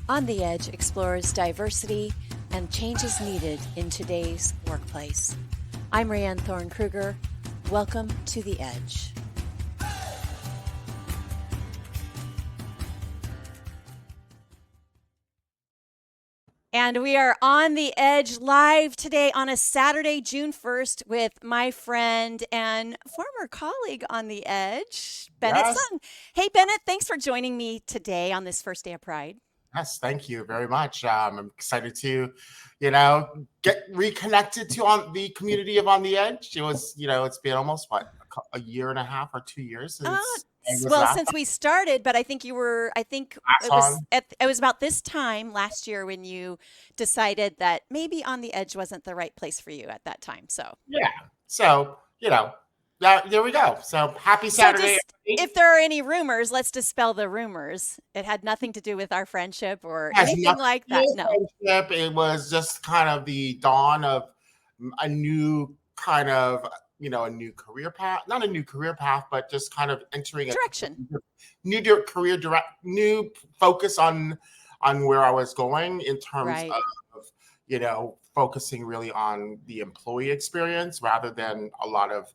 On the Edge explores diversity and changes needed in today's workplace. I'm Rayanne Thorn Krueger. Welcome to the Edge. And we are on the Edge live today on a Saturday, June 1st, with my friend and former colleague on the Edge, Bennett Yes, Sung. Hey, Bennett, thanks for joining me today on this first day of Pride. yes, thank you very much. I'm excited to, get reconnected to on the community of On the Edge. It's been almost a year and a half or 2 years Uh, since I was well, last since we started, but I think on. it was about this time last year when you decided that maybe On the Edge wasn't the right place for you at that time. Yeah, so there we go. So happy So Saturday, just if everybody. there are any rumors, let's dispel the rumors. It had nothing to do with our friendship or Has anything nothing like to do that. with No. friendship. It was just kind of the dawn of a new kind of a new career path, not a new career path, but just kind of entering a Direction. career direct, new focus on where I was going in terms Right. of focusing really on the employee experience rather than a lot of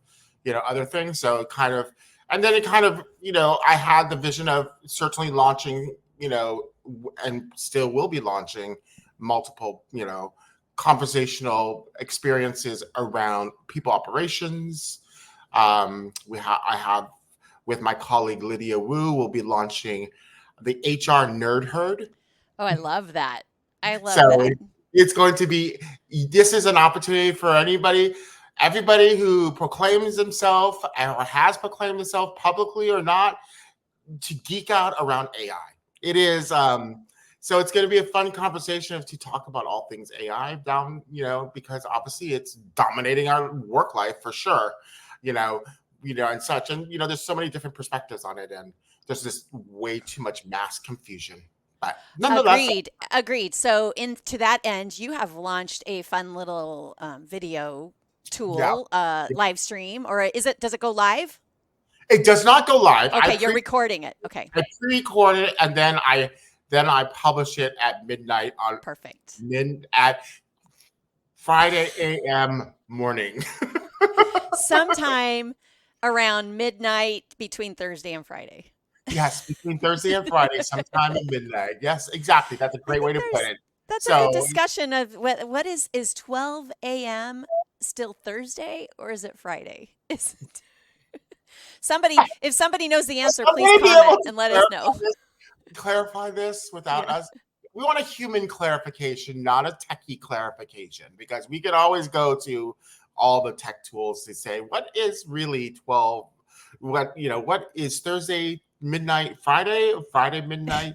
other things. So kind of, and then it kind of I had the vision of certainly launching and still will be launching multiple conversational experiences around people operations. I have with my colleague Lydia Wu, we'll be launching the HR Nerd Herd. Oh, I love that. I So love that. it's going to be, this is an opportunity for everybody who proclaims themselves or has proclaimed themselves publicly or not to geek out around AI. It is, so it's going to be a fun conversation to talk about all things AI because obviously it's dominating our work life for sure, you know, and such. And, there's so many different perspectives on it. And there's just way too much mass confusion. But nonetheless, Agreed. Agreed. So, to that end, you have launched a fun little video yeah, tool, live stream, or does it go live? it does not go live. Okay, you're recording it. Okay, I pre-record it and then I publish it at midnight on perfect. at Friday a.m. morning. Sometime around midnight between Thursday and Friday. Yes, between Thursday and Friday, sometime at midnight. Yes, exactly. That's a I great way think to put it. that's a good So, discussion of what is 12 a.m. still Thursday or is it Friday? Is it if somebody knows the answer, I'm please going to be able comment to and let us know. clarify this without Yeah. us. We want a human clarification, not a techie clarification, because we can always go to all the tech tools to say what is really 12, what is Thursday midnight Friday, or Friday midnight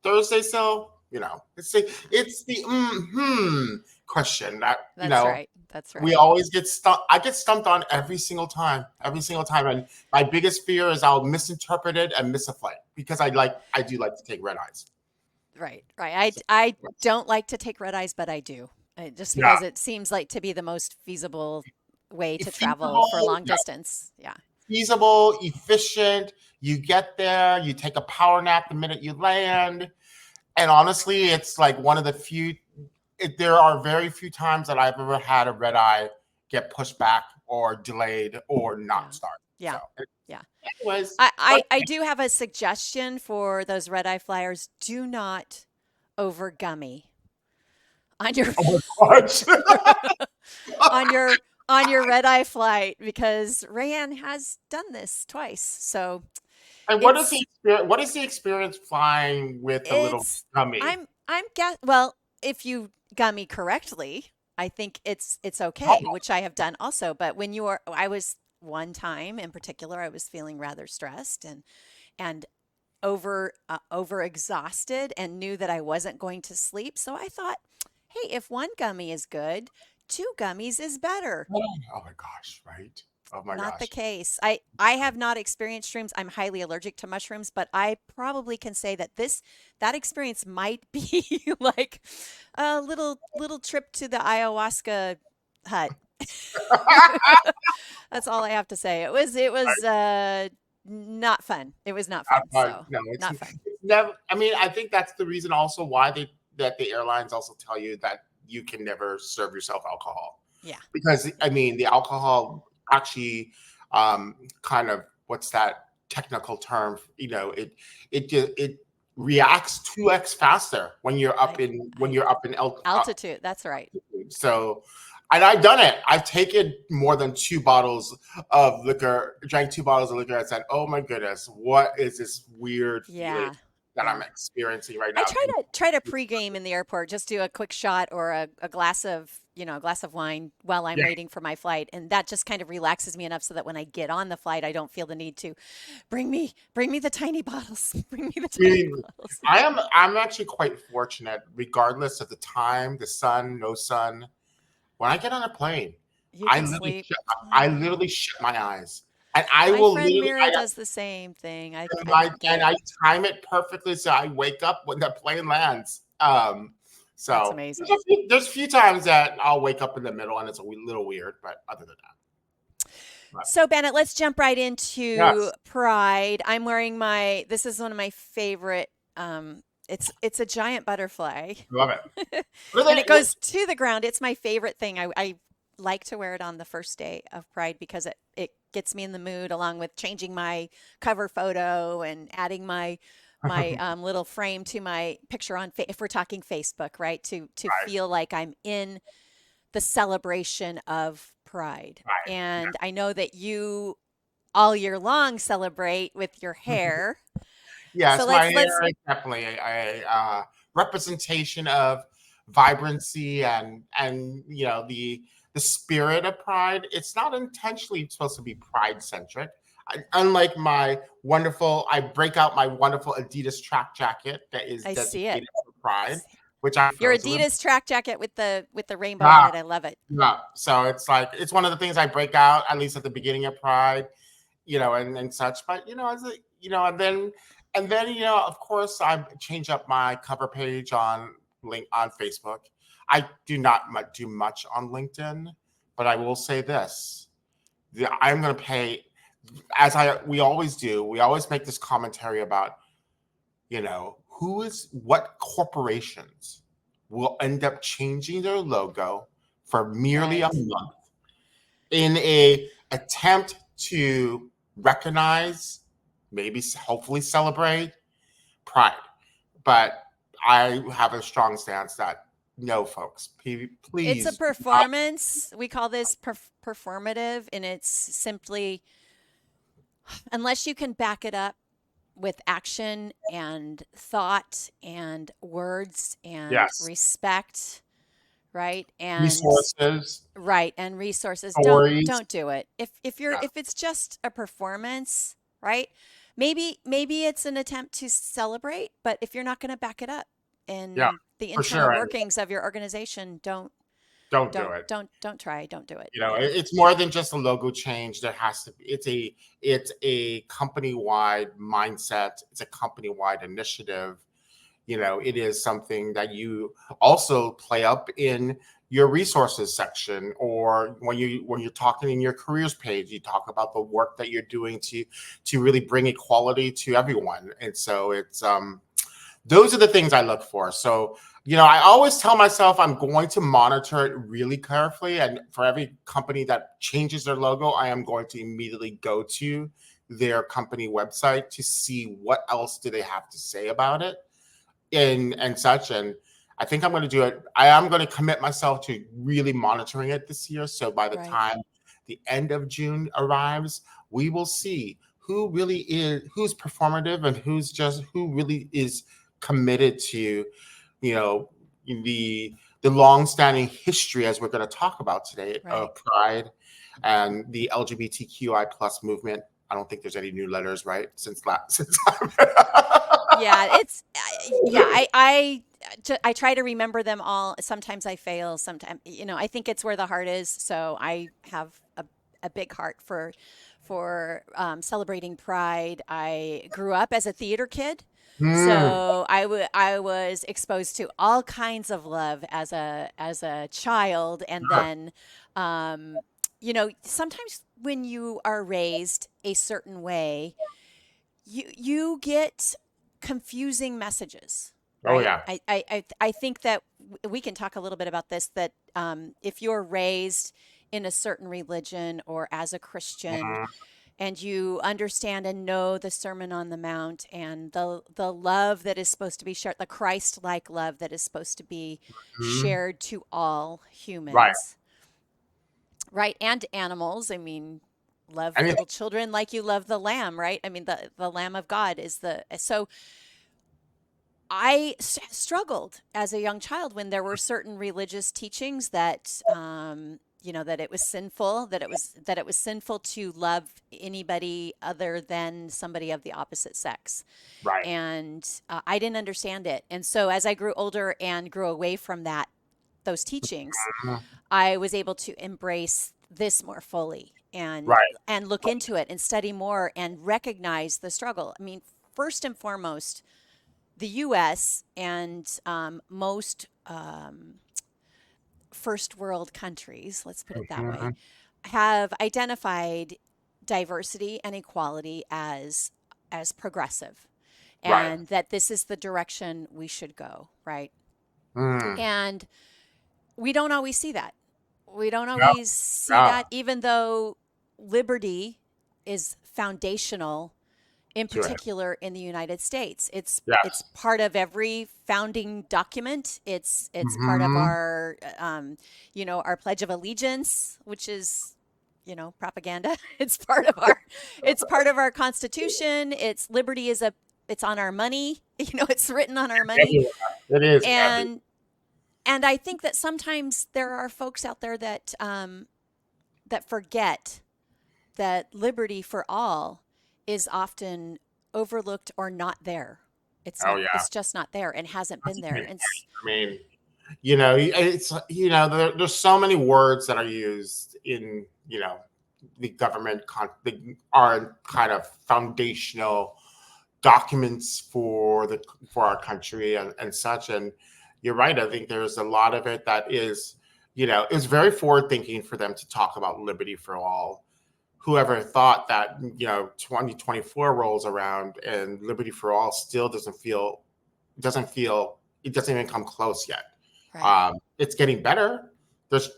Thursday. So it's the question that That's right. That's we right. always get stumped. I get stumped on every single time. And my biggest fear is I'll misinterpret it and miss a flight because I do like to take red eyes. Right, right. I don't like to take red eyes, but I do. Just Yeah. because it seems like to be the most feasible way to travel for Feasible, long yeah, distance. Yeah. feasible, efficient. You get there, you take a power nap the minute you land. And honestly, it's like one of the few, there are very few times that I've ever had a red eye get pushed back or delayed or Yeah. not start. So, Yeah. Yeah. anyways, I do have a suggestion for those red eye flyers. Do not over gummy on your oh my gosh. on your on your red eye flight because Rayanne has done this twice. So And it's what is the experience flying with a little it's gummy? I'm guess well, if you gummy correctly, I think it's Oh, okay, which I have done also. But when you are I was one time in particular, I was feeling rather stressed and over exhausted and knew that I wasn't going to sleep. So I thought, hey, if one gummy is good, two gummies is better. oh my gosh, right? Oh my Not the gosh. case. I have not experienced shrooms. I'm highly allergic to mushrooms, but I probably can say that that experience might be like a little trip to the ayahuasca hut. That's all I have to say. It was not fun. It was not fun. So, No, it's not fun. never. I mean, I think that's the reason also why that the airlines also tell you that you can never serve yourself alcohol, Yeah. because I mean the alcohol actually kind of, what's that technical term? It reacts 2x faster when you're up in Altitude. That's right. so. And I've done it. I've taken more than 2 bottles of liquor, drank 2 bottles of liquor, and said, "Oh my goodness, what is this weird feeling Yeah. that I'm Yeah. experiencing right I now?" try to pregame in the airport, just do a quick shot or a glass of, a glass of wine while I'm Yeah, waiting for my flight. And that just kind of relaxes me enough so that when I get on the flight, I don't feel the need to bring me the tiny bottles. Bring me the I tiny mean, bottles. I'm actually quite fortunate, regardless of the time, the sun, no sun. When I get on a plane, You I can literally sleep. shut, I Oh, literally shut my eyes, and I my will friend literally Mira does the same thing. I I don't get and it. I time it perfectly so I wake up when the plane lands. That's So amazing. there's a few times that I'll wake up in the middle and it's a little weird, but other than that, but So Bennett, let's jump right into yes, Pride. I'm wearing this is one of my favorite it's a giant butterfly. love it. What And are it they? What, goes to the ground. It's my favorite thing. I like to wear it on the first day of Pride because it gets me in the mood, along with changing my cover photo and adding my little frame to my picture on if we're talking Facebook, right? To right, feel like I'm in the celebration of Pride. right. And I know that you all year long celebrate with your hair. So Yes, my let's hair is definitely a representation of vibrancy and the spirit of pride. It's not intentionally supposed to be pride centric. Unlike I break out my wonderful Adidas track jacket that is I see it. designated for pride, which I Your froze a little. Adidas track jacket with the rainbow on Ah, it. I love it. yeah. So it's like it's one of the things I break out at least at the beginning of Pride, and such. But as a, and then of course I change up my cover page on link on Facebook. I do not do much on LinkedIn, but I will say this: I'm going to pay, as I we always do. We always make this commentary about what corporations will end up changing their logo for merely a Right. month in a attempt to recognize, maybe hopefully celebrate pride. But I have a strong stance that no, folks, It's a please do not. performance. We call this performative, and it's simply, unless you can back it up with action and thought and words and Yes, respect, right? And resources, right, and resources, stories. don't do it. Yeah, If it's just a performance, right? Maybe it's an attempt to celebrate, but if you're not going to back it up yeah, in the for internal sure. And workings of your organization, don't do it. don't try, don't do it. It- Yeah. it's more than just a logo change. There has to be. It's a company wide mindset. It's a company wide initiative. It is something that you also play up in your resources section, or when you're talking in your careers page, you talk about the work that you're doing to really bring equality to everyone. And so it's those are the things I look for. So, I always tell myself I'm going to monitor it really carefully. And for every company that changes their logo, I am going to immediately go to their company website to see what else do they have to say about it and such. And I think I'm going to do it. I am going to commit myself to really monitoring it this year. So by the Right. time the end of June arrives, we will see who's performative and who really is committed to, you know, the long-standing history, as we're going to talk about today, Right. of pride and the LGBTQI plus movement. I don't think there's any new letters, right? Since last since Yeah, it's yeah, I try to remember them all. Sometimes I fail, sometimes I think it's where the heart is, so I have a big heart for celebrating pride. I grew up as a theater kid. Hmm. So I was exposed to all kinds of love as a child, and then sometimes when you are raised a certain way, you get confusing messages, Oh right? yeah. I think that we can talk a little bit about this, that if you're raised in a certain religion or as a Christian, Mhm. and you understand and know the Sermon on the Mount and the love that is supposed to be shared, the Christ-like love that is supposed to be Mhm. shared to all Right. humans, right? And animals. I mean, love Anything. little children like you love the lamb, right? I mean, the Lamb of God is the so struggled as a young child when there were certain religious teachings that that it was sinful, that it was sinful to love anybody other than somebody of the opposite sex. Right. And I didn't understand it. And so as I grew older and grew away from those teachings, Mhm. I was able to embrace this more fully Right. and look into it and study more and recognize the struggle. I mean, first and foremost, the U.S. and most first world countries, let's put it that way, Mhm. have identified diversity and equality as progressive, Right. and that this is the direction we should go, right? Mm. And we don't always see that. We don't No. always see No. that, even though liberty is foundational, in To it. particular in the United States. It's Yes. part of every founding document. It's part of Mhm. our our Pledge of Allegiance, which is propaganda. It's part of our Constitution. It's liberty is a it's on our money. It's written on our money. Everywhere. It is everywhere. And I think that sometimes there are folks out there that forget that liberty for all is often overlooked or not there. Oh yeah. It's just not there and hasn't That's been a there. great And point. I mean, it's there's so many words that are used in the government are kind of foundational documents for our country and such. And you're right. I think there's a lot of it that is very forward thinking for them to talk about liberty for all. Whoever thought that 2024 rolls around and liberty for all still doesn't feel it doesn't even come close yet. right. It's getting better. There's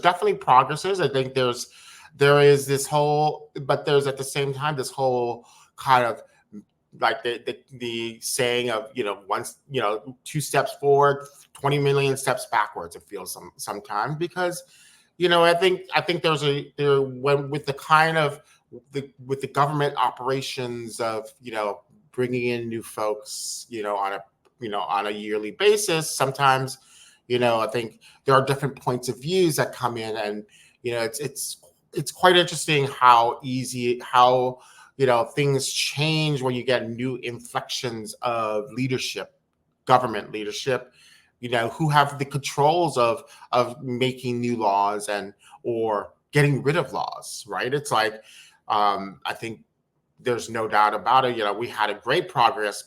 definitely progresses. I think there is this whole, but there's at the same time this whole kind of like the saying of once two steps forward, 20 million steps backwards. It feels sometimes because I think there when with the kind of with the government operations of bringing in new folks on a yearly basis. Sometimes I think there are different points of views that come in, and it's quite interesting how things change when you get new inflections of leadership, government leadership, who have the controls of making new laws and or getting rid of laws, right? It's like I think there's no doubt about it. We had a great progress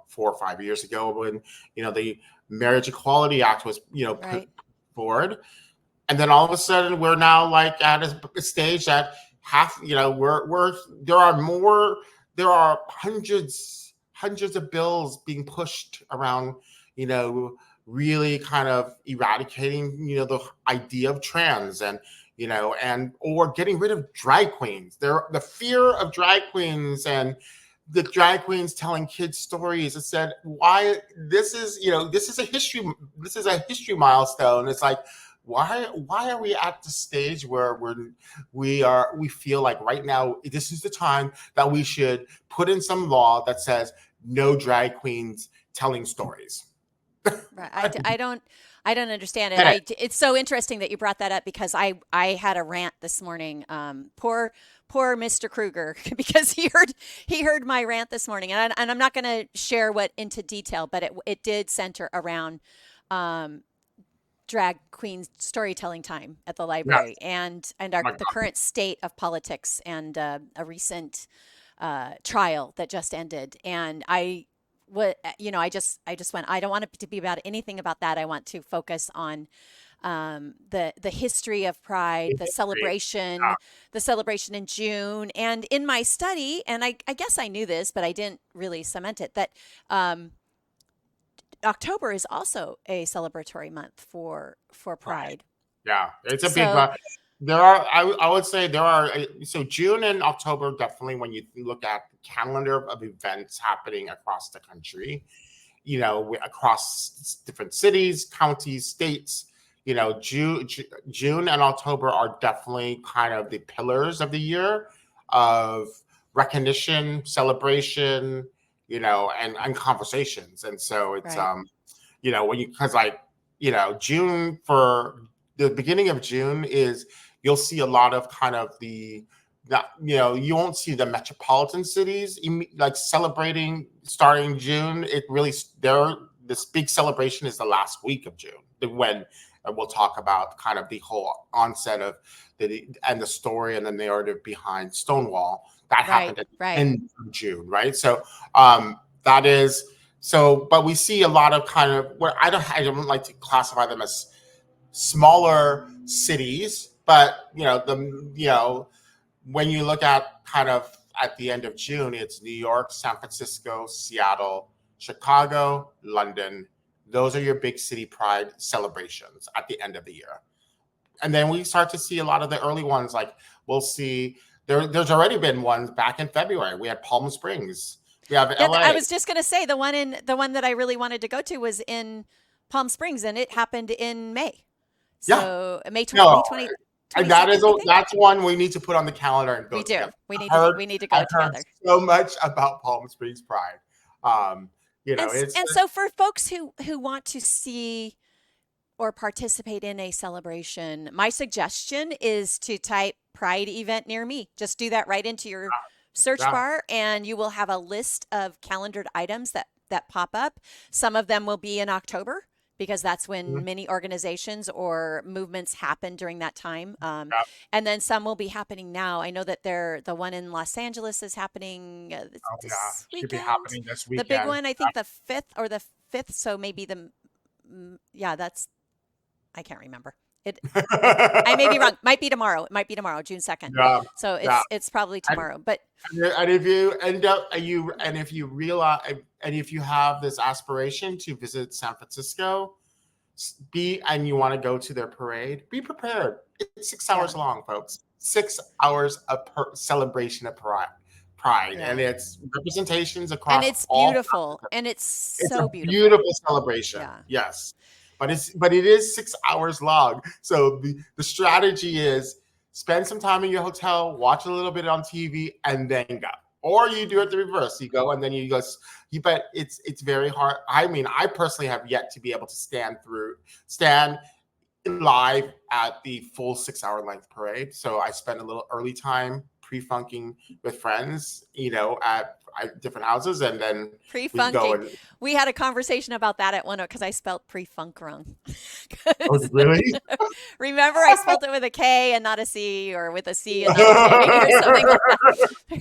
4 or 5 years ago when the Marriage Equality Act was put Right. forward, and then all of a sudden we're now like at a stage that half we're there are hundreds of bills being pushed around, you know really kind of eradicating the idea of trans, and or getting rid of drag queens. The fear of drag queens and the drag queens telling kids stories. It said why this is a history milestone. It's like why are we at the stage where we feel like right now this is the time that we should put in some law that says no drag queens telling stories. Right. I don't understand it. Get it? It's so interesting that you brought that up because I had a rant this morning. Poor Mr. Krueger because he heard my rant this morning, and I'm not going to share what into detail, but it did center around um, drag queen storytelling time at the Yeah. library and My the God. current state of politics and a recent trial that just ended. And I just went, I don't want it to be about anything about that. I want to focus on the history of Pride, the celebration in June. And in my study, and I guess I knew this, but I didn't really cement it, that October is also a celebratory month for Right. Pride. Yeah, it's a big. So There are, I would say there are, so June and October, definitely when you look at the calendar of events happening across the country, across different cities, counties, states, June and October are definitely kind of the pillars of the year of recognition, celebration, and conversations. And so it's, right, because like, June, for the beginning of June is, you'll see a lot of kind of you won't see the metropolitan cities like celebrating starting June. It really, this big celebration is the last week of June, when we'll talk about kind of the whole onset of the story and the narrative behind Stonewall that right, happened at the right. end of June, right? So that is so, but we see a lot of kind of what I don't like to classify them as smaller cities, but when you look at kind of at the end of June, it's New York, San Francisco, Seattle, Chicago, London. Those are your big city pride celebrations at the end of the year. And then we start to see a lot of the early ones, like we'll see there's already been ones back in February. We had Palm Springs. We have Yeah, I LA. was just going to say the one that I really wanted to go to was in Palm Springs, and it happened in May. Yeah. So May No, 20, and that is 22nd, I think. that's one we need to put on the calendar and go We do. together. I've heard We need to go I've heard together. so much about Palm Springs Pride. Um, it's And so for folks who want to see or participate in a celebration, my suggestion is to type Pride event near me. Just do that right into your search yeah, bar, and you will have a list of calendared items that pop up. Some of them will be in October because that's when mhm, many organizations or movements happen during that time. yeah. And then some will be happening now. I know that the one in Los Angeles is happening Oh yeah, this should be weekend. happening this The big weekend. one, I think the 5th or the 5th. So maybe yeah, that's, I can't remember. I may be wrong. Might be tomorrow. It might be tomorrow, June 2nd. Yeah, So yeah. it's probably And, tomorrow. But and if you end up and if you realize and if you have this aspiration to visit San Francisco, and you want to go to their parade, be prepared. It's 6 hours yeah, long, folks. 6 hours of celebration of pride, and yeah. it's representations And across it's all. beautiful. And it's It's a so beautiful. beautiful celebration, Yeah. yes, but it is 6 hours long. So the strategy is spend some time in your hotel, watch a little bit on TV, and then go. Or you do it the reverse. You go and then you go. But it's very hard. I mean, I personally have yet to be able to stand live at the full 6 hour length parade. So I spend a little early time pre-funking with friends, at different houses, and then we go Pre-funking. and. We had a conversation about that at one because I spelled pre-funk wrong. Oh, really? Remember, I spelled it with a K and not a C, or with a C and not a K, or something like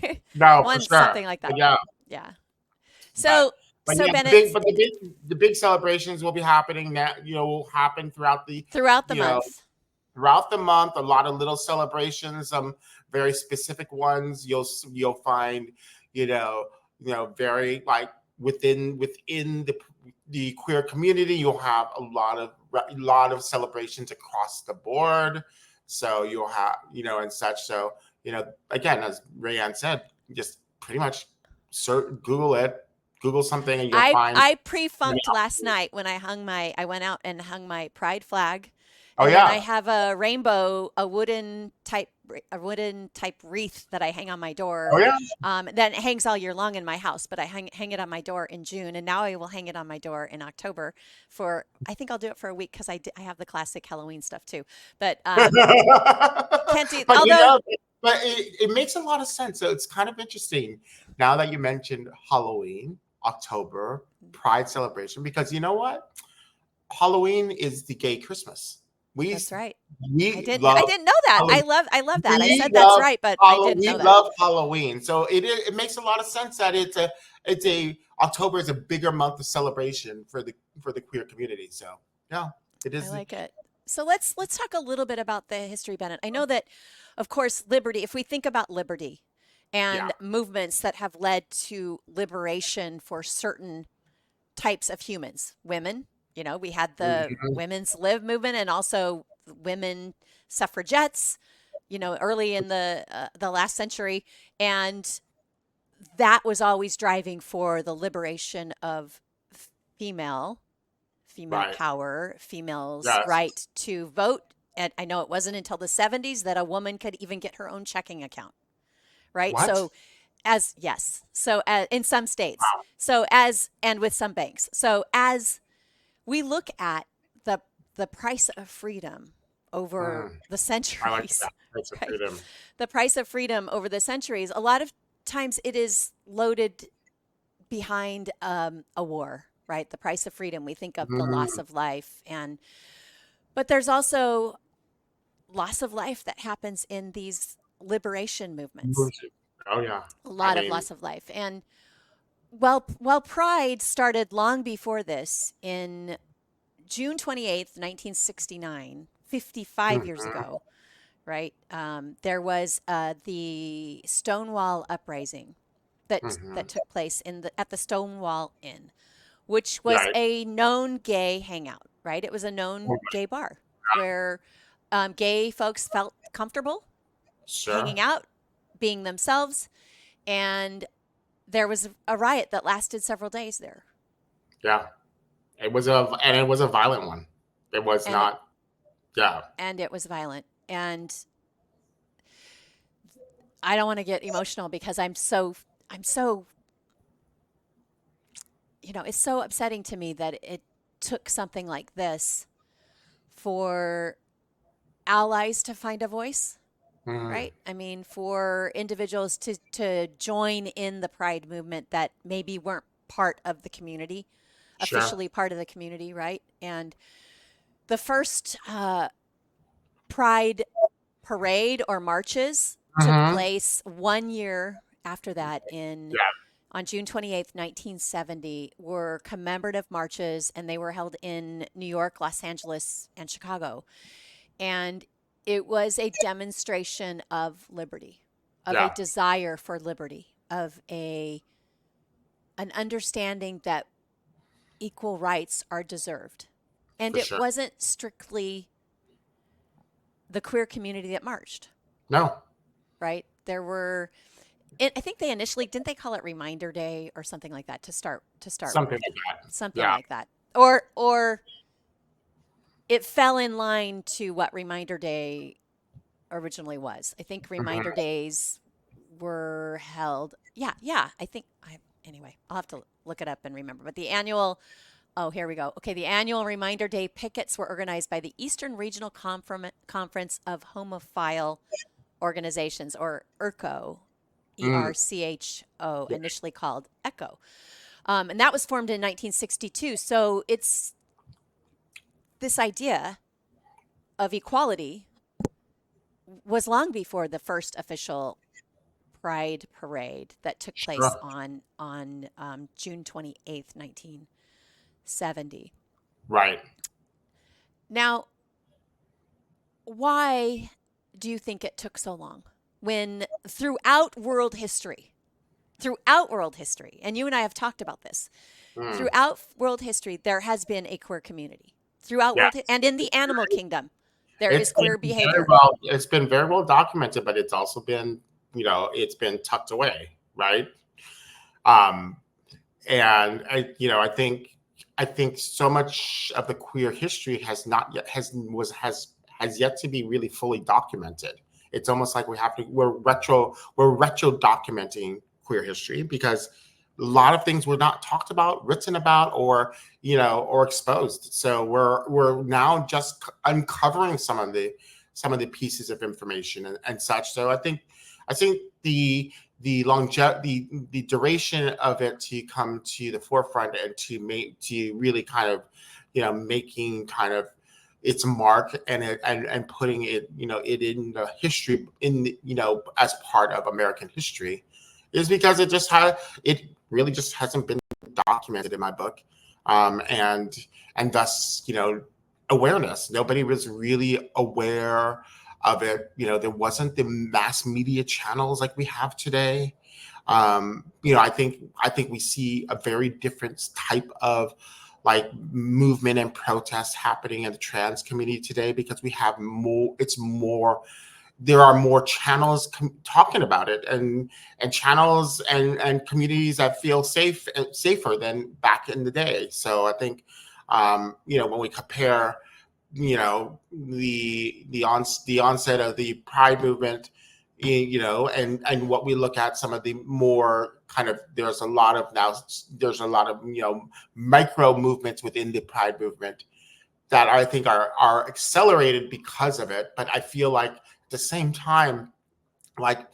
that. No, for One sure. something like that. But yeah, Yeah. but So but so yeah, Bennett, the big celebrations will be happening now. Will happen throughout the throughout the you know month. throughout the month. A lot of little celebrations, some very specific ones. You'll find, very like within the queer community. You'll have a lot of celebrations across the board. So you'll have, and such. So, again, as Rayanne said, just pretty much Google something, and you'll find. I pre-funked last night when I went out and hung my pride flag. Oh And then I yeah. have a wooden type wreath that I hang on my door. Oh yeah. That hangs all year long in my house, but I hang it on my door in June, and now I will hang it on my door in October. I think I'll do it for a week because I have the classic Halloween stuff too. But can't do, but although but it makes a lot of sense. So it's kind of interesting now that you mentioned Halloween, October, Pride celebration, because you know what? Halloween is the gay Christmas. We that's right. we I love didn't know that. Halloween. I love that. I We said that's love right, but I Halloween. didn't We know that. love Halloween. So it makes a lot of sense that it's a October is a bigger month of celebration for the queer community. So yeah, it I is. like it. So let's talk a little bit about the history, Bennett. I know that, of course, liberty. If we think about liberty Yeah. and movements that have led to liberation for certain types of humans, women. We had the Mhm. women's live movement and also women suffragettes. Early in the last century, and that was always driving for the liberation of female female Right. power, females' Yes. right to vote. And I know it wasn't until the 70s that a woman could even get her own checking account, right? What? So, yes, so in some states, Wow. and with some banks. So, as we look at the the price of freedom over Mm. the I like centuries, that. It's a right? freedom. The price of freedom over the centuries, a lot of times it is loaded behind a war, right? The price of freedom. We think of the loss Mm. of life, but there's also loss of life that happens in these liberation movements. Oh yeah. A I lot of mean, loss of life, and while Pride started long before this in June 28th, 1969, 55 years mhm. ago, right? There was the Stonewall uprising that Mhm. took place at the Stonewall Inn, which was Right. a known gay hangout, right? It was a Oh known my gay bar where gay folks felt comfortable sure. hanging out, being themselves, and there was a riot that lasted several days there, Yeah. It was a violent one. It was and it not. Yeah. and it was violent. And I don't want to get emotional because I'm so it's so upsetting to me that it took something like this for allies to find a voice, Mm. right? I mean, for individuals to join in the pride movement that maybe weren't part of the community, Sure. officially part of the community, right? And the first pride parade or marches took Mhm. place 1 year after that in Yeah. on June 28th, 1970, were commemorative marches, and they were held in New York, Los Angeles, and Chicago. And it was a demonstration of liberty, of a Yeah. desire for liberty, of an understanding that equal rights are deserved. And For it sure. wasn't strictly the queer community that marched, No. right? I think they initially didn't they call it Reminder Day or something like that to start Something with, like that. something Yeah. like that, or it fell in line to what Reminder Day originally was. I think Reminder Mhm. Days were held. Yeah, yeah. Anyway, I'll have to look it up and remember. But oh, here we go. Okay, the annual Reminder Day pickets were organized by the Eastern Regional Conference of Homophile Organizations, or ERCO, Mm. ERCHO, Yeah. initially called ECHO. And that was formed in 1962. So it's this idea of equality was long before the first official Pride parade that took place Sure. on June 28th, 1970. Right. Now, why do you think it took so long? When throughout world history, and you and I have talked about this, Mm. throughout world history, there has been a queer community. Throughout Yeah. and in the animal kingdom, there It's is been queer very behavior. well. It's been very well documented, but it's also been, it's been tucked away, right? Um, and I think so much of the queer history has not yet has yet to be really fully documented. It's almost like we're retro documenting queer history because a lot of things were not talked about, written about, or exposed. So we're now just uncovering some of the pieces of information and such. So I think the duration of it to come to the forefront and to really kind of making kind of its mark and putting it in the history as part of American history is because it really just hasn't been documented in my book, and thus awareness. Nobody was really aware of it. There wasn't the mass media channels like we have today. I think we see a very different type of like movement and protest happening in the trans community today because we have more. It's more. There are more channels talking about it, and channels and communities that feel safer than back in the day. So I think when we compare the onset of the Pride movement, and what we look at some of the more kind of there's a lot of micro movements within the Pride movement that I think are accelerated because of it. But I feel like at the same time, like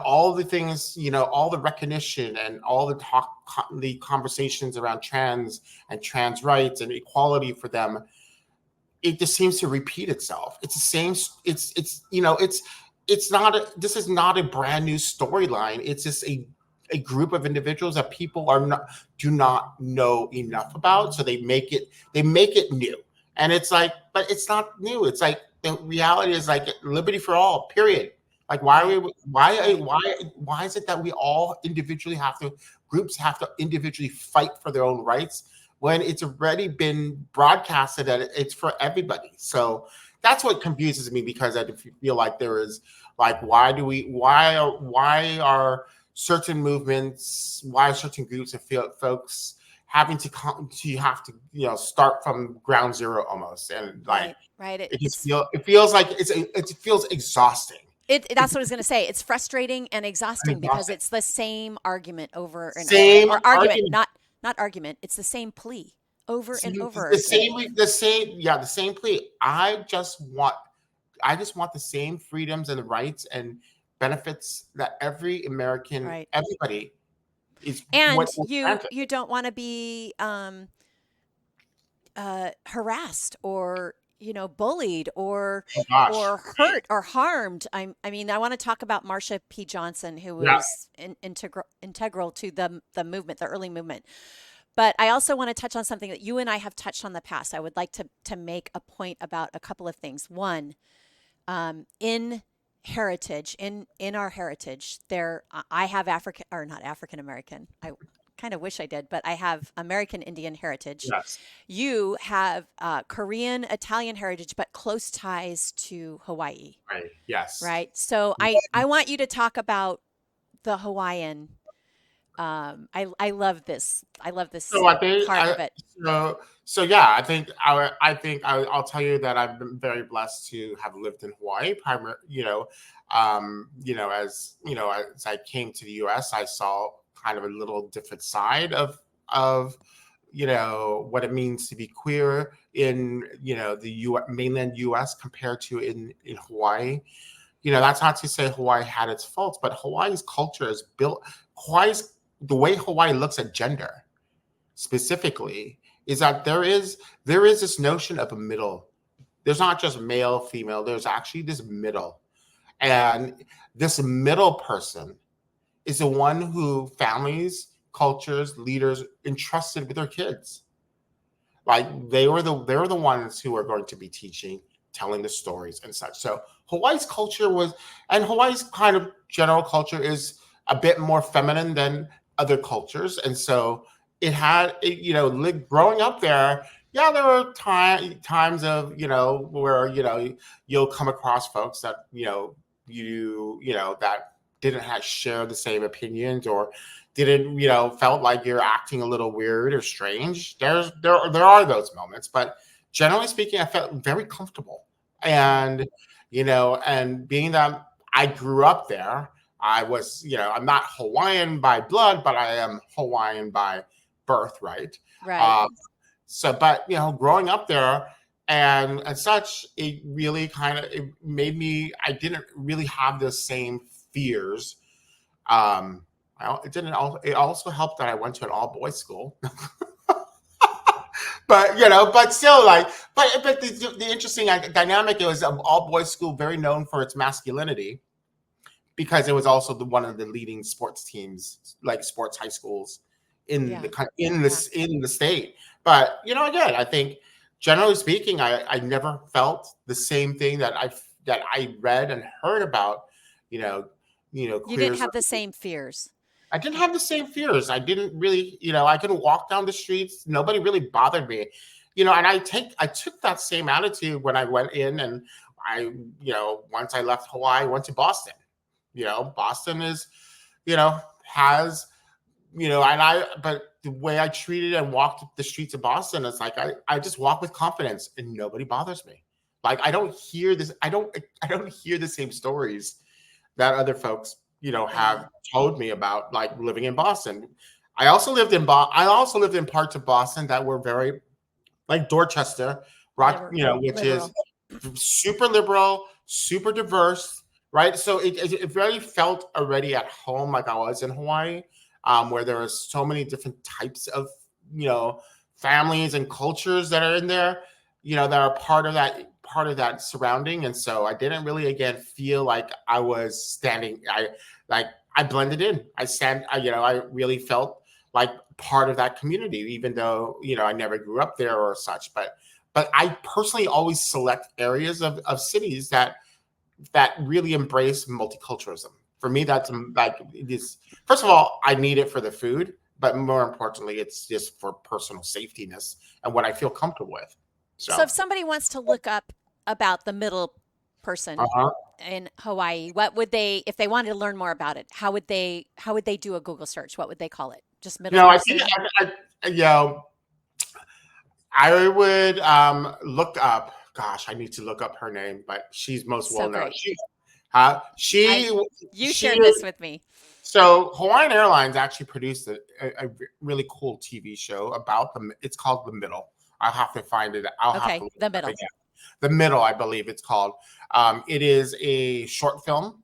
all the things, all the recognition and all the the conversations around trans and trans rights and equality for them, it just seems to repeat itself. It's the same. It's not. This is not a brand new storyline. It's just a group of individuals that people do not know enough about, so they make it new. And it's like, but it's not new. It's like the reality is like liberty for all. Period. Like why is it that we all groups have to individually fight for their own rights when it's already been broadcasted that it's for everybody? So that's what confuses me, because I feel like there is like, why are certain movements, why are certain groups of folks having to start from ground zero almost, and like right. it feels like it feels exhausting. That's what I was going to say. It's frustrating and exhausting because it's the same argument over and Same over, or argument, argument. not argument. It's the same plea over and over The again. the same plea. I just want the same freedoms and rights and benefits that every American, Right. everybody is. And What you don't want to be harassed or bullied or oh gosh, hurt or harmed. I mean, I want to talk about Marsha P. Johnson, who yeah. was integral to the movement, the early movement. But I also want to touch on something that you and I have touched on in the past. I would like to make a point about a couple of things. One, in heritage, in our heritage, I have African, or not African American. I kind of wish I did, but I have American Indian heritage. Yes. You have Korean, Italian heritage, but close ties to Hawaii, Right. Yes. right? So I want you to talk about the Hawaiian. I love this. I love this So I think part of it. yeah, I'll tell you that I've been very blessed to have lived in Hawaii. As I came to the U.S., I saw kind of a little different side of what it means to be queer in the mainland U.S. compared to in Hawaii. That's not to say Hawaii had its faults, but Hawaii's culture is built. The way Hawaii looks at gender specifically is that there is this notion of a middle. There's not just male, female. There's actually this middle, and this middle person is the one who families, cultures, leaders entrusted with their kids. Like they were the ones who are going to be teaching, telling the stories and such. So Hawaii's culture and Hawaii's kind of general culture is a bit more feminine than other cultures, and so it had growing up there. Yeah, there were times of where you'll come across folks that that didn't share the same opinions, or didn't felt like you're acting a little weird or strange. There are those moments, but generally speaking, I felt very comfortable, and and being that I grew up there. I was, I'm not Hawaiian by blood, but I am Hawaiian by birthright. Right. But growing up there and such, it really it made me. I didn't really have the same fears. It didn't. It also helped that I went to an all boys school. But still, but the interesting dynamic, it was an all boys school, very known for its masculinity, because it was also one of the leading sports teams, like sports high schools in the state. But again, I think generally speaking, I never felt the same thing that I read and heard about, you know, You didn't queers. have the same fears. I didn't have the same fears. I didn't really, I couldn't walk down the streets. Nobody really bothered me, and I took that same attitude when I went in and I, once I left Hawaii, I went to Boston. Boston is, has, but the way I treated and walked the streets of Boston, it's like I just walk with confidence and nobody bothers me. Like I don't hear this, I don't hear the same stories that other folks, Yeah. have told me about, like living in Boston. I also lived in parts of Boston that were very like Dorchester, Rock, which is Liberal. super liberal, super diverse, right? So it really felt already at home, like I was in Hawaii, where there are so many different types of, you know, families and cultures that are in there, that are part of that surrounding. And so I didn't really, again, feel like I was standing. Like I blended in. I really felt like part of that community, even though, I never grew up there or such. But I personally always select areas of cities that really embrace multiculturalism. For me, that's like it is. First of all, I need it for the food, but more importantly, it's just for personal safetyness and what I feel comfortable with. So So, if somebody wants to look up about the middle person uh-huh. in Hawaii, what would they, if they wanted to learn more about it, how would they do a Google search? What would they call it? Just middle I think person? I would look up. Gosh, I need to look up her name, but she's most So well known. great. I She you she shared this with me. So Hawaiian Airlines actually produced a really cool TV show about them. It's called The Middle. I'll have to find it. I'll have to Okay, look the it up middle. again. The Middle, I believe it's called. It is a short film.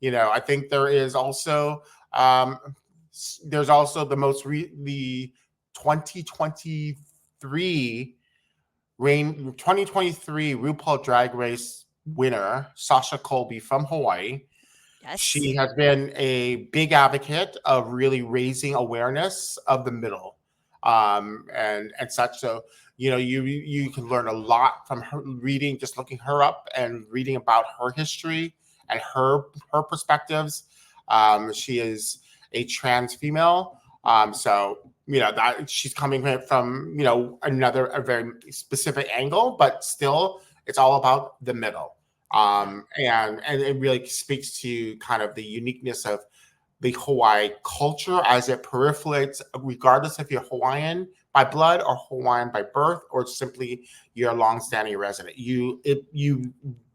I think there's also the 2023 Rain 2023 RuPaul Drag Race winner Sasha Colby from Hawaii. Yes. She has been a big advocate of really raising awareness of the middle, and such. So you can learn a lot from her reading, just looking her up and reading about her history and her perspectives. She is a trans female, so that she's coming from another a very specific angle, but still it's all about the middle. Yeah. And it really speaks to kind of the uniqueness of the Hawaii culture as it proliferates, regardless if you're Hawaiian by blood or Hawaiian by birth, or simply you're a longstanding resident. You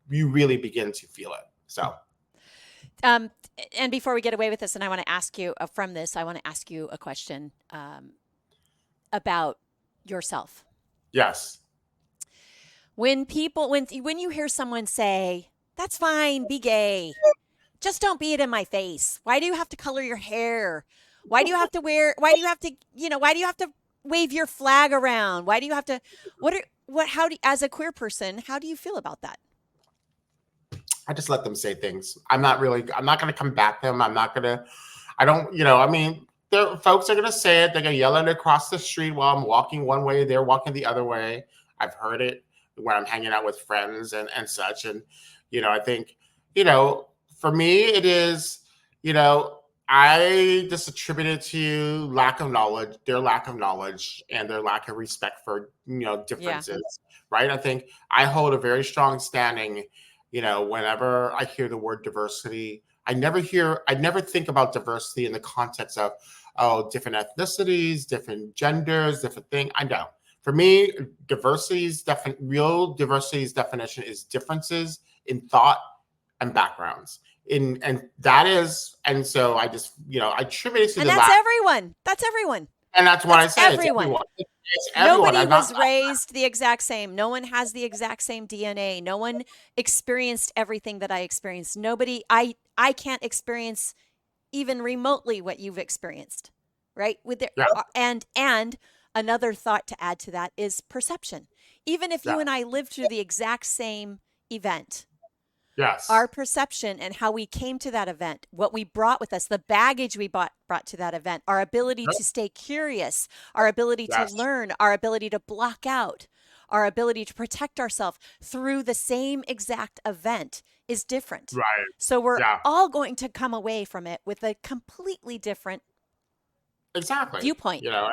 really begin to feel it. So Um, and before we get away with this, and I want to ask you from this, I want to ask you a question about yourself. yes, When you hear someone say, "That's fine, be gay," just don't be it in my face. Why do you have to color your hair? Why do you have to, why do you have to wave your flag around? Why do you have to, how do, as a queer person, how do you feel about that? I just let them say things. I'm not going to combat them. I don't, I mean, there folks are going to say it. They're going to yell it across the street while I'm walking one way, they're walking the other way. I've heard it when I'm hanging out with friends and such. And, I think, for me, it is, I just attribute it to lack of knowledge, their lack of knowledge and their lack of respect for, Yeah. differences, right? I think I hold a very strong standing, whenever I hear the word diversity. I never think about diversity in the context of, oh, different ethnicities, different genders, different thing. I know. For me, real diversity's definition is differences in thought and backgrounds. And so I just, I attribute it to And the that's lack. everyone. That's everyone. And that's what I That's say. It's everyone. everyone. It's everyone. Nobody I'm not. was raised the exact same. No one has the exact same DNA. No one experienced everything that I experienced. I can't experience even remotely what you've experienced. Right? Yeah. And another thought to add to that is perception. Even if Yeah. you and I lived through the exact same event, Yes. our perception and how we came to that event, what we brought with us, the baggage we brought to that event, our ability Yep. to stay curious, our ability to Yes. learn, our ability to block out, our ability to protect ourselves through the same exact event is different. Right. So we're Yeah. all going to come away from it with a completely different Exactly. viewpoint. You know.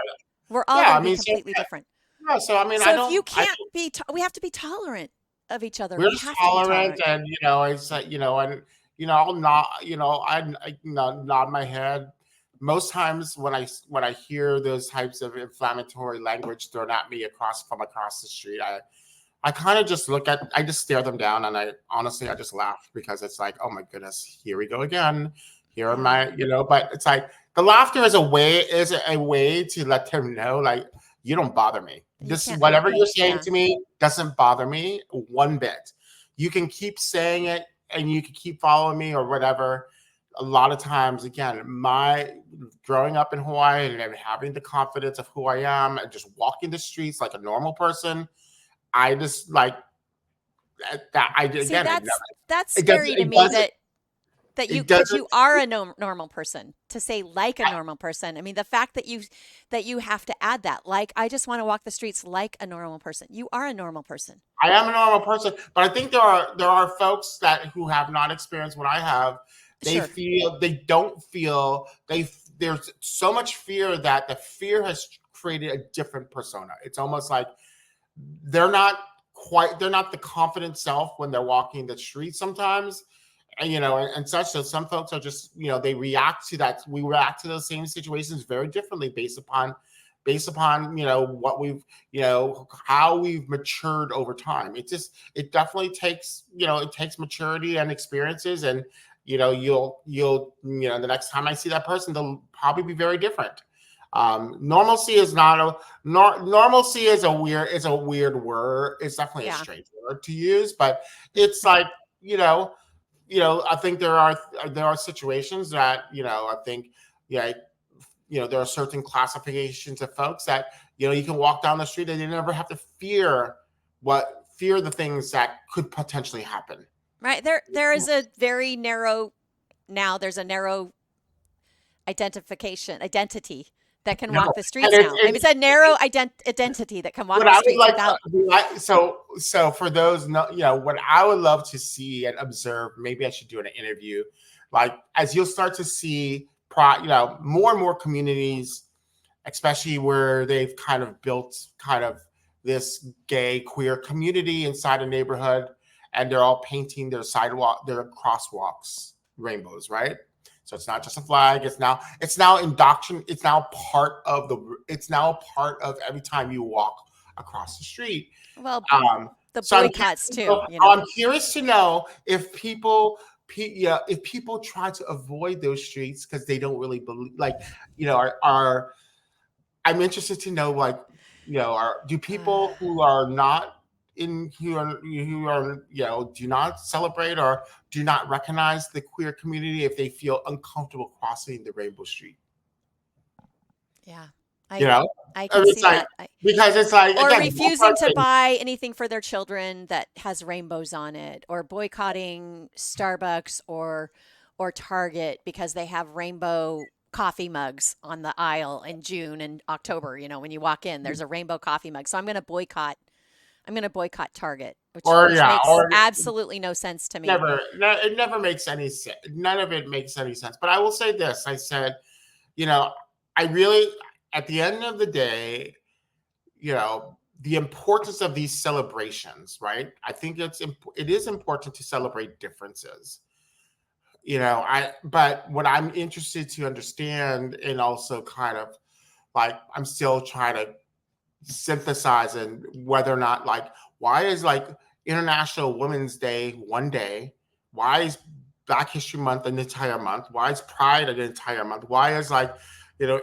We're all Yeah. going I to be mean, so completely different. yeah. So I mean, So if you I can't be, we have to be tolerant of each other. we're We have to be tolerant, tolerant. and it's like, and I'll not, nod my head. Most times when I hear those types of inflammatory language thrown at me across the street, I kind of just I just stare them down, and I just laugh, because it's like, oh my goodness, here we go again. Here are Yeah. my, but it's like the laughter is a way to let them know, like, you don't bother me. You This, can't hurt whatever you're me. saying Yeah. to me, doesn't bother me one bit. You can keep saying it, and you can keep following me or whatever. A lot of times, again, my growing up in Hawaii and having the confidence of who I am and just walking the streets like a normal person, I just like that. See, Again, that's it doesn't, scary to me that you, it because doesn't, you are a normal person, to say like a normal person. I mean, the fact that you have to add that, like, I just want to walk the streets like a normal person. You are a normal person. I am a normal person, but I think there are folks who have not experienced what I have. Sure. They don't feel there's so much fear that the fear has created a different persona. It's almost like they're not they're not the confident self when they're walking the street sometimes, and and such. So some folks are just, they react to that. We react to those same situations very differently based upon what we've, how we've matured over time. It definitely takes, it takes maturity and experiences, and the next time I see that person, they'll probably be very different. Normalcy is not a normalcy is a weird word. It's definitely a Yeah. strange word to use, but it's like, I think there are situations that, I think, yeah, there are certain classifications of folks that, you can walk down the street and you never have to fear the things that could potentially happen. Right. There is a very narrow, now there's a narrow identity that can No, walk the and streets now. I mean, it's a narrow identity that can walk what the I would streets like without. so for those, what I would love to see and observe, maybe I should do an interview, like, as you'll start to see more and more communities, especially where they've kind of built kind of this gay queer community inside a neighborhood, and they're all painting their crosswalks rainbows, right? So it's not just a flag. It's now indoctrination. It's now a part of every time you walk across the street. Well, Um, the so boycotts too, you know. I'm curious to know if if people try to avoid those streets because they don't really believe, like, are I'm interested to know, like, do people who are not do not celebrate or do not recognize the queer community, if they feel uncomfortable crossing the rainbow street? Yeah. You I know, I and can it's see like, that. because it's like, Or again, one refusing to person. buy anything for their children that has rainbows on it, or boycotting Starbucks or Target because they have rainbow coffee mugs on the aisle in June and October. You know, when you walk in, there's a rainbow coffee mug. So I'm going to boycott Target, Or which yeah, makes or absolutely no sense to me. it never makes any sense. None of it makes any sense. But I will say this: I said, you know, I really, at the end of the day, the importance of these celebrations, right? I think it is important to celebrate differences. But what I'm interested to understand, and also kind of like, I'm still trying to synthesize, and whether or not, like, why is, like, International Women's Day one day? Why is Black History Month an entire month? Why is Pride an entire month? Why is, like,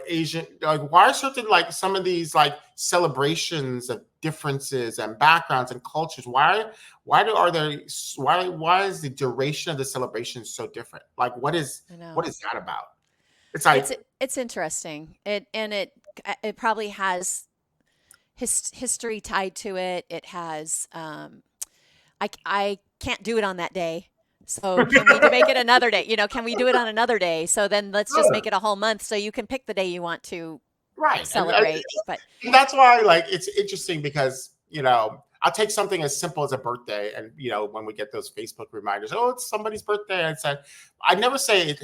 Asian, like, why are certain, like, some of these, like, celebrations of differences and backgrounds and cultures, why is the duration of the celebration so different? Like, I what know. is that about? It's like, It's interesting. It probably has history tied to it. It has I can't do it on that day. So can we make it another day? You know, can we do it on another day? So then let's just make it a whole month so you can pick the day you want to right. celebrate. But And that's why, like, it's interesting because, I'll take something as simple as a birthday, and when we get those Facebook reminders, oh, it's somebody's birthday. I never say,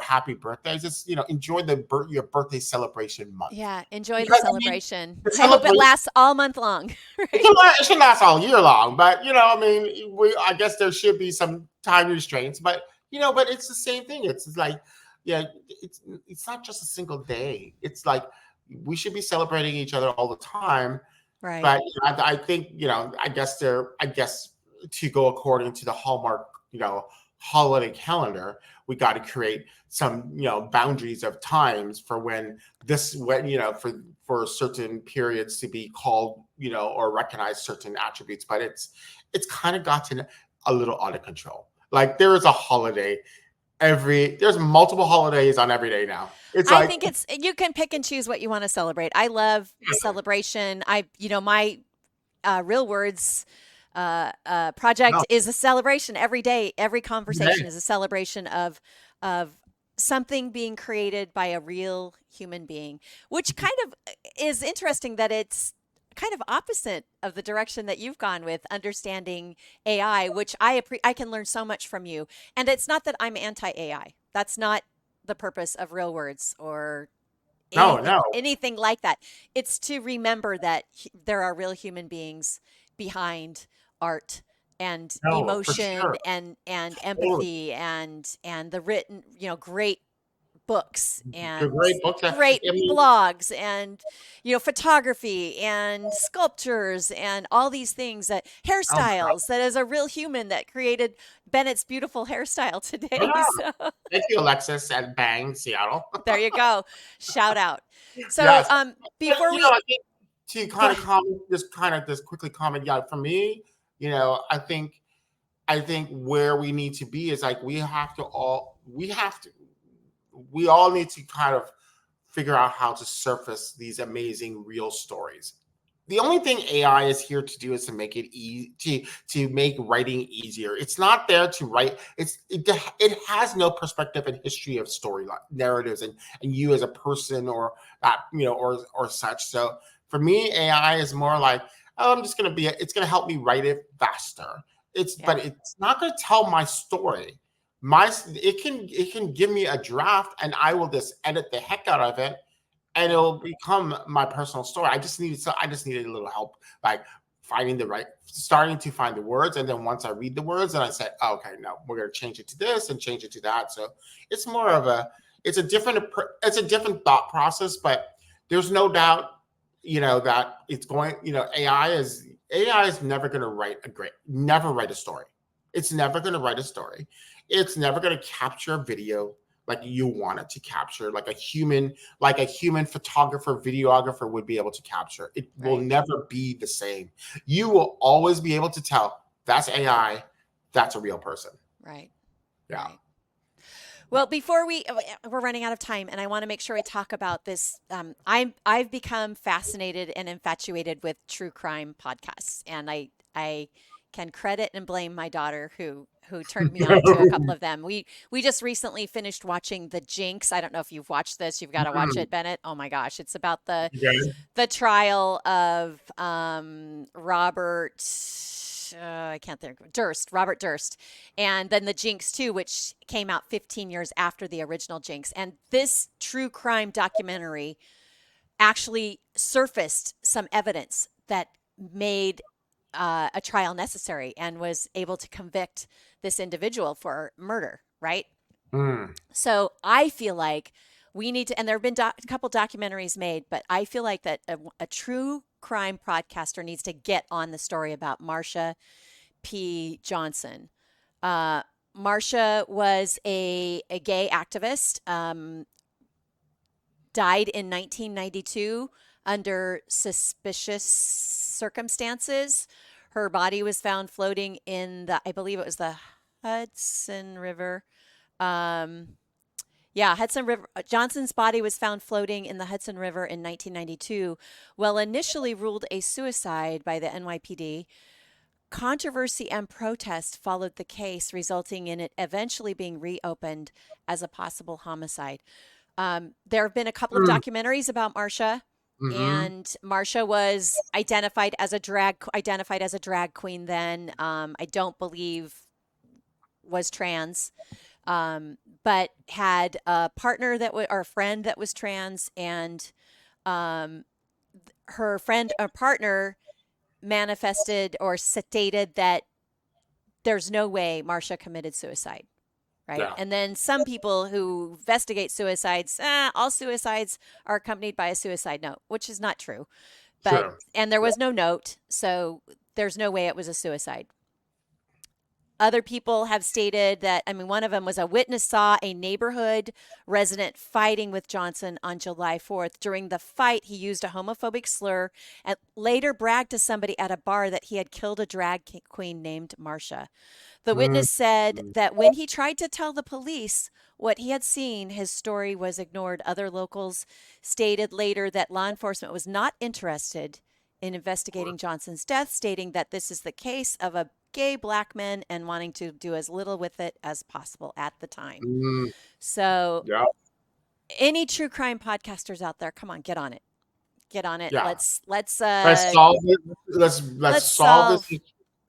happy birthday. I just enjoy your birthday celebration month, Yeah, enjoy the because I mean celebration. the I hope it celebration. lasts all month long, It right? can last, it should last all year long, but I guess there should be some time restraints, but it's the same thing. It's like, yeah, it's not just a single day. It's like we should be celebrating each other all the time. Right. But I think I guess to go according to the Hallmark holiday calendar, we got to create some boundaries of times for when for certain periods to be called or recognize certain attributes. But it's kind of gotten a little out of control. Like there is a holiday there's multiple holidays on every day now. It's I like think you can pick and choose what you want to celebrate. I love the celebration. My Real Words no, project is a celebration every day. Every conversation hey, is a celebration of something being created by a real human being, which kind of is interesting that it's kind of opposite of the direction that you've gone with understanding AI, which I can learn so much from you. And it's not that I'm anti AI. That's not the purpose of Real Words or no, anything no, anything like that. It's to remember that there are real human beings behind art and no, for emotion sure. and Totally. empathy and the written, great books The and great books. I great mean, blogs and photography and sculptures and all these things, that oh, hairstyles, that is a real human that created Bennett's beautiful hairstyle today. yeah. So Thank you, Alexis at Bang, Seattle. there you go. Shout out. So Yes. But, before we I think to go kind of ahead. comment, just quickly comment, yeah, for me, I think where we need to be is like we all need to kind of figure out how to surface these amazing real stories. The only thing AI is here to do is to make it easy to make writing easier. It's not there to write. It has no perspective and history of story narratives and you as a person or that or such. So for me, AI is more like, oh, it's gonna help me write it faster. Yeah, But it's not gonna tell my story. It can give me a draft and I will just edit the heck out of it and it'll become my personal story. I just needed a little help, like starting to find the words, and then once I read the words, and I said, oh, okay, no, we're gonna change it to this and change it to that. So it's more of it's a different thought process, but there's no doubt, that it's going, AI is never gonna never write a story. It's never gonna write a story. It's never gonna capture a video like you want it to capture, like a human photographer, videographer would be able to capture. It will right, never be the same. You will always be able to tell that's AI, that's a real person. right, Yeah. right. Well, before we're running out of time, and I want to make sure we talk about this. I've become fascinated and infatuated with true crime podcasts, and I can credit and blame my daughter who turned me on to a couple of them. We just recently finished watching The Jinx. I don't know if you've watched this. You've got to watch it, Bennett. Oh my gosh, it's about Okay. the trial of Robert. I can't think. Robert Durst, and then the Jinx too, which came out 15 years after the original Jinx. And this true crime documentary actually surfaced some evidence that made a trial necessary and was able to convict this individual for murder. Right. Mm. So I feel like we need to, and there have been a couple documentaries made, but I feel like that a true crime podcaster needs to get on the story about Marsha P. Johnson. Marsha was a gay activist, died in 1992 under suspicious circumstances. Her body was found floating in I believe it was the Hudson River. Um, yeah, Hudson River. Johnson's body was found floating in the Hudson River in 1992. Well, initially ruled a suicide by the NYPD, controversy and protest followed the case, resulting in it eventually being reopened as a possible homicide. There have been a couple of Mm. documentaries about Marsha. Mm-hmm. and Marsha was identified as a drag queen then. I don't believe was trans, but had a partner that was or a friend that was trans, and um, her friend or partner manifested or stated that there's no way Marsha committed suicide. Right. Yeah. And then some people who investigate suicides, all suicides are accompanied by a suicide note, which is not true. But, Sure. and there Yeah. was no note. So there's no way it was a suicide. Other people have stated that, I mean, one of them was a witness saw a neighborhood resident fighting with Johnson on July 4th. During the fight, he used a homophobic slur and later bragged to somebody at a bar that he had killed a drag queen named Marsha. The witness said Mm-hmm. that when he tried to tell the police what he had seen, his story was ignored. Other locals stated later that law enforcement was not interested in investigating Johnson's death, stating that this is the case of a gay black man and wanting to do as little with it as possible at the time. Mm-hmm. So, Yeah. any true crime podcasters out there, come on, get on it. Get on it. Yeah. Let's Let's solve it. Let's let's solve this. solve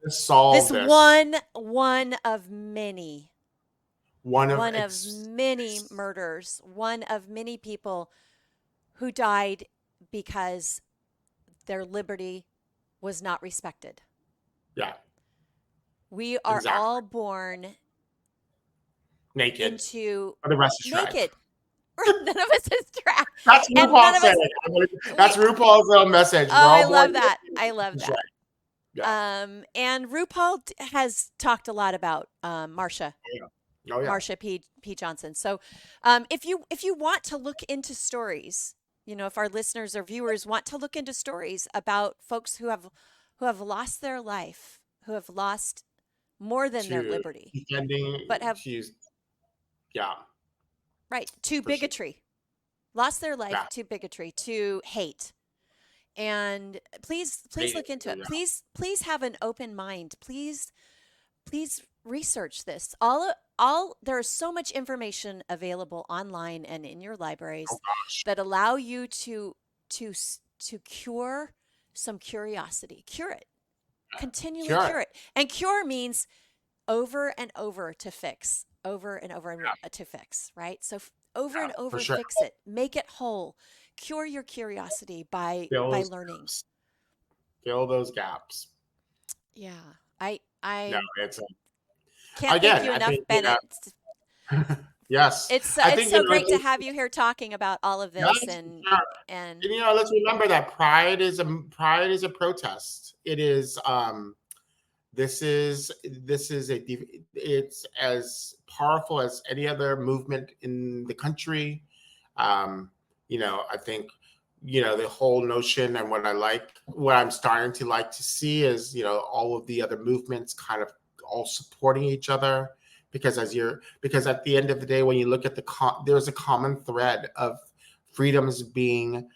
Let's solve this this. one of many One of one of many murders, one of many people who died because their liberty was not respected. yeah, We are exactly. all born Naked. into Or the rest is drag. naked. None of us is drag. That's And none RuPaul of saying. us, That's we, RuPaul's little message. oh, We're I all born love that. I love naked. that. Yeah. And RuPaul has talked a lot about Oh yeah. Marsha P. Johnson. So, if you want to look into stories, if our listeners or viewers want to look into stories about folks who have lost their life, who have lost more than their To liberty, but defending. have She's yeah, right to for sure. bigotry, lost their life Yeah. to bigotry, to hate. And please Hate look into it. it. Yeah. Please have an open mind. Please research this. All there is so much information available online and in your Oh libraries gosh. that allow you to to cure some curiosity. Cure it. Continually Cure it. cure it. And cure means over and over to fix. Over and over Yeah. to fix, right? So over Yeah. and For over sure. fix it. Make it whole. Cure your curiosity Fill by those learning. gaps. Fill those gaps. Yeah. I No, I it's can't thank again. you I enough, think Bennett. yes. It's I it's think so great to have you here talking about all of yes, this for sure. and And let's remember that pride is a protest. It is this is it's as powerful as any other movement in the country. I think the whole notion, and what I'm starting to like to see is all of the other movements kind of all supporting each other, because at the end of the day, when you look at there's a common thread of freedoms being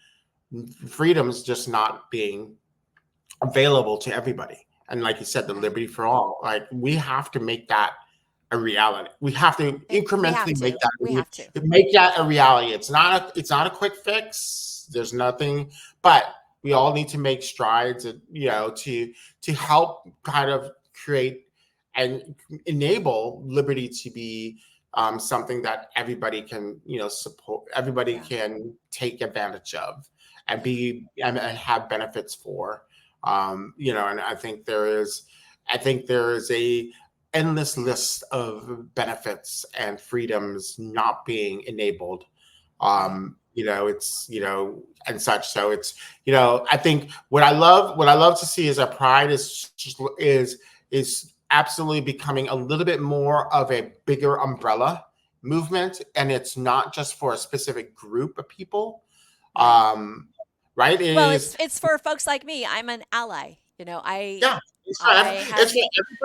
freedoms just not being available to everybody. And like you said, the right. liberty for all, like we have to make that a reality. We have to We have incrementally to. We have to. make that a reality. It's not a quick fix. There's nothing, but we all need to make strides, to help kind of create and enable liberty to be something that everybody can support. Everybody Yeah. can take advantage of and Yeah. and have benefits for. And I think there is a endless list of benefits and freedoms not being enabled. Right. It's and such. So it's I think what I love to see is our pride is absolutely becoming a little bit more of a bigger umbrella movement, and it's not just for a specific group of people. Right. Right? It Well, is. it's for folks like me. I'm an ally. Yeah, it's for, I it's have for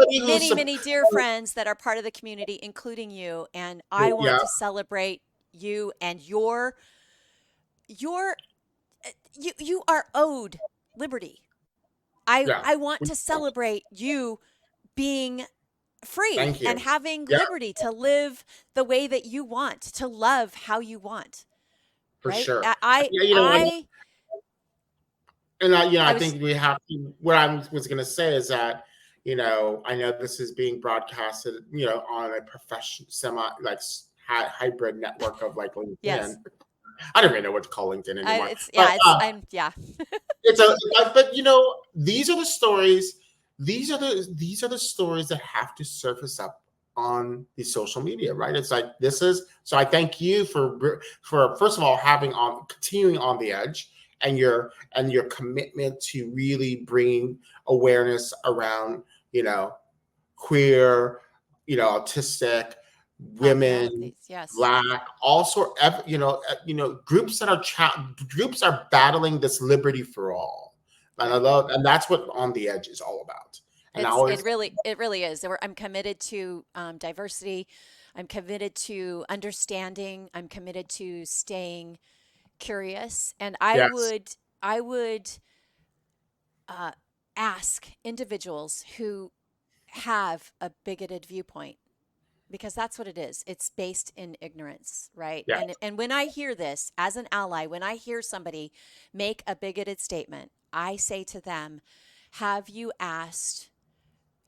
everybody who's many dear friends that are part of the community, including you, and I want yeah, to celebrate you and your you are owed liberty. yeah. I want to celebrate you being free Thank you. and having Yeah, liberty to live the way that you want, to love how you want, for right? sure. I Yeah, I And I I was, think we have to. What I was going to say is that, I know this is being broadcasted, on a professional, hybrid network of like LinkedIn. yes, I don't even know what to call LinkedIn anymore. it's, But yeah, it's, I'm, yeah, it's a, but these are the stories. These are the stories that have to surface up on the social media, right? It's like this is. So I thank you for first of all continuing on the edge, and your commitment to really bringing awareness around queer, autistic, women, Abnormalities, yes. black, all sort of groups groups are battling this liberty for all, and Right. and that's what On the Edge is all about. And I always, It really is. I'm committed to diversity. I'm committed to understanding. I'm committed to staying curious. And yes, I would uh, ask individuals who have a bigoted viewpoint, because that's what it is. It's based in ignorance, right? yes, And when I hear this as an ally, when I hear somebody make a bigoted statement, I say to them, have you asked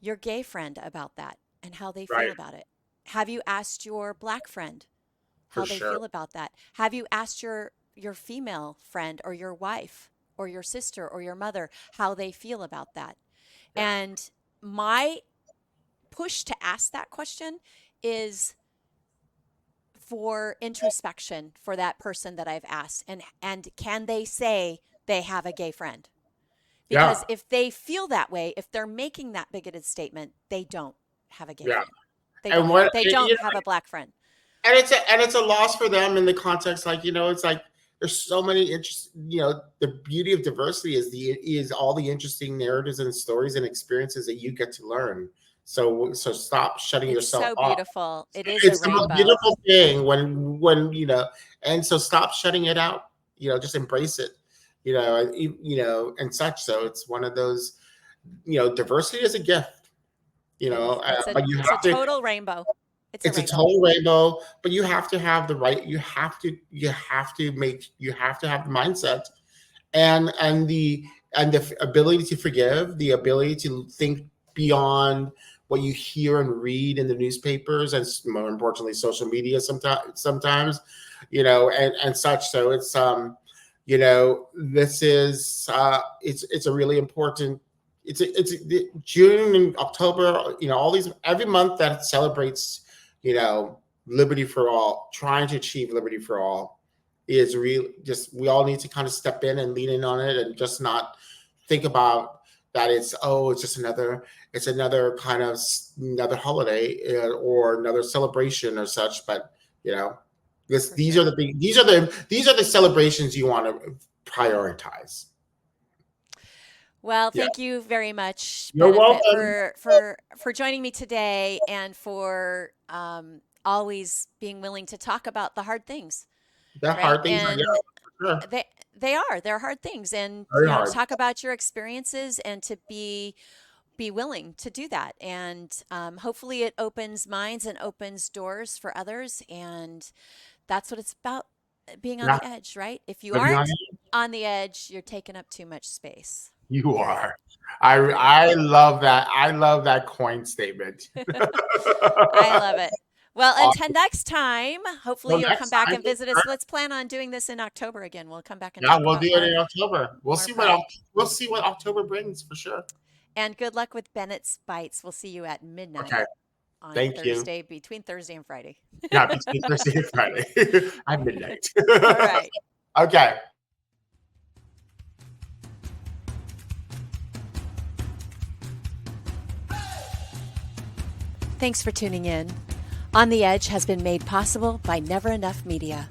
your gay friend about that and how they feel right, about it? Have you asked your black friend for how they sure, feel about that? Have you asked your female friend or your wife or your sister or your mother how they feel about that? yeah, And my push to ask that question is for introspection for that person that I've asked, and can they say they have a gay friend? yeah, Because if they feel that way, if they're making that bigoted statement, they don't have a gay yeah. friend. They And don't have what they don't have a black friend. and it's a loss for them in the context, like it's like there's so many interest. The beauty of diversity is all the interesting narratives and stories and experiences that you get to learn. So stop shutting It's yourself so off. beautiful. It is a It's the most rainbow. beautiful thing when and so stop shutting it out. Just embrace it. And such. So it's one of those. Diversity is a gift. It is. But you It's a have to. total rainbow. It's a It's a rainbow. total rainbow, but you have to have the right. You have to have the mindset and the ability to forgive, the ability to think beyond what you hear and read in the newspapers, and more importantly, social media. Sometimes, and such. So this is it's a really important. June and October. All these every month that celebrates, you know, liberty for all, trying to achieve liberty for all is real. Just we all need to kind of step in and lean in on it, and just not think about that it's another kind of another holiday, or another celebration or such. But you know, For these are sure. the big these are the celebrations you want to prioritize. Well, Yeah, thank you very much, you're Benefit, welcome. for joining me today and for always being willing to talk about the hard things, That right? hard things are, yeah, And for sure. they're hard things, and Very to hard. talk about your experiences and to be willing to do that. And hopefully, it opens minds and opens doors for others. And that's what it's about, being on Yeah, the edge, right? If you living on aren't it. on the edge, you're taking up too much space. You Period. are. I Period. I love that. I love that coin statement. I love it. Well, until Awesome. next time, hopefully Well, you'll come next back time, and visit us. Let's plan on doing this in October again. We'll come back and yeah, talk we'll do about it in October. We'll more see Pride. we'll see what October brings for sure. And good luck with Bennett's Bites. We'll see you at midnight Okay. on Thank you. Thursday, between Thursday and Friday. Yeah, between Thursday and Friday at midnight. All right. Okay. Thanks for tuning in. On the Edge has been made possible by Never Enough Media.